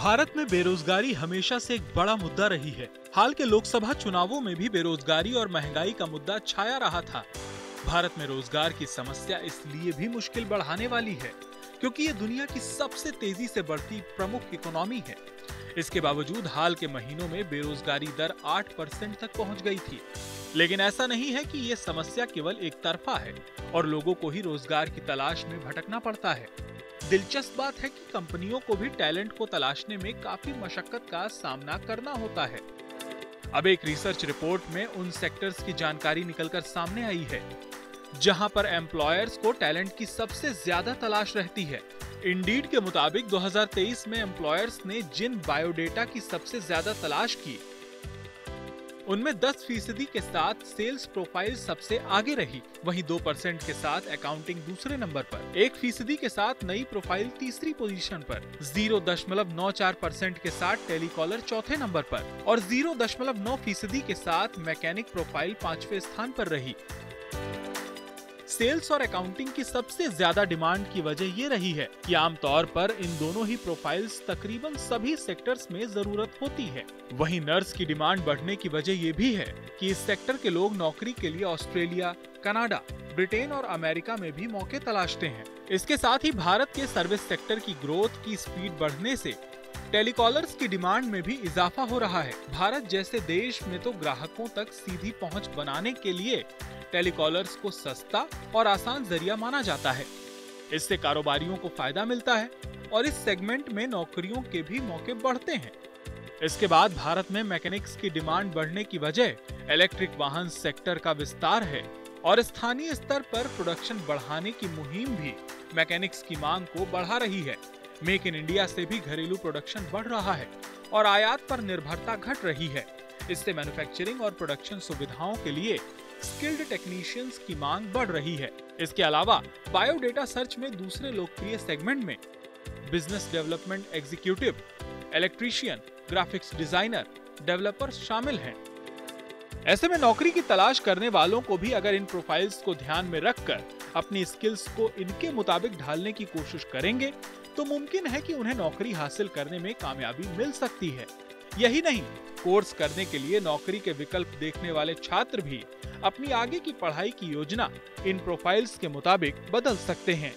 भारत में बेरोजगारी हमेशा से एक बड़ा मुद्दा रही है। हाल के लोकसभा चुनावों में भी बेरोजगारी और महंगाई का मुद्दा छाया रहा था। भारत में रोजगार की समस्या इसलिए भी मुश्किल बढ़ाने वाली है क्योंकि ये दुनिया की सबसे तेजी से बढ़ती प्रमुख इकोनॉमी है। इसके बावजूद हाल के महीनों में बेरोजगारी दर 8% तक पहुंच गई थी। लेकिन ऐसा नहीं है कि ये समस्या केवल एक तरफा है और लोगों को ही रोजगार की तलाश में भटकना पड़ता है। दिलचस्प बात है कि कंपनियों को भी टैलेंट को तलाशने में काफी मशक्कत का सामना करना होता है। अब एक रिसर्च रिपोर्ट में उन सेक्टर्स की जानकारी निकलकर सामने आई है जहां पर एम्प्लॉयर्स को टैलेंट की सबसे ज्यादा तलाश रहती है। इंडीड के मुताबिक 2023 में एम्प्लॉयर्स ने जिन बायोडेटा की सबसे ज्यादा तलाश की उनमें 10% के साथ सेल्स प्रोफाइल सबसे आगे रही, वहीं 2% के साथ अकाउंटिंग दूसरे नंबर पर, 1% के साथ नई प्रोफाइल तीसरी पोजीशन पर, 0.94% के साथ टेलीकॉलर चौथे नंबर पर और 0.9% के साथ मैकेनिक प्रोफाइल 5वें स्थान पर रही। सेल्स और अकाउंटिंग की सबसे ज्यादा डिमांड की वजह ये रही है कि आमतौर पर इन दोनों ही प्रोफाइल्स तकरीबन सभी सेक्टर्स में जरूरत होती है। वहीं नर्स की डिमांड बढ़ने की वजह ये भी है कि इस सेक्टर के लोग नौकरी के लिए ऑस्ट्रेलिया, कनाडा, ब्रिटेन और अमेरिका में भी मौके तलाशते हैं। इसके साथ ही भारत के सर्विस सेक्टर की ग्रोथ की स्पीड बढ़ने से टेलीकॉलर्स की डिमांड में भी इजाफा हो रहा है। भारत जैसे देश में तो ग्राहकों तक सीधी पहुंच बनाने के लिए टेलीकॉलर्स को सस्ता और आसान जरिया माना जाता है। इससे कारोबारियों को फायदा मिलता है और इस सेगमेंट में नौकरियों के भी मौके बढ़ते हैं। इसके बाद भारत में मैकेनिक्स की डिमांड बढ़ने की वजह इलेक्ट्रिक वाहन सेक्टर का विस्तार है और स्थानीय स्तर पर प्रोडक्शन बढ़ाने की मुहिम भी मैकेनिक्स की मांग को बढ़ा रही है। मेक इन इंडिया से भी घरेलू प्रोडक्शन बढ़ रहा है और आयात पर निर्भरता घट रही है। इससे मैन्युफैक्चरिंग और प्रोडक्शन सुविधाओं के लिए स्किल्ड टेक्नीशियंस की मांग बढ़ रही है। इसके अलावा बायोडेटा सर्च में दूसरे लोकप्रिय सेगमेंट में business development executive, electrician, graphics designer, developer शामिल हैं। ऐसे में नौकरी की तलाश करने वालों को भी अगर इन प्रोफाइल्स को ध्यान में रखकर अपनी स्किल्स को इनके मुताबिक ढालने की कोशिश करेंगे तो मुमकिन है कि उन्हें नौकरी हासिल करने में कामयाबी मिल सकती है। यही नहीं, कोर्स करने के लिए नौकरी के विकल्प देखने वाले छात्र भी अपनी आगे की पढ़ाई की योजना इन प्रोफाइल्स के मुताबिक बदल सकते हैं।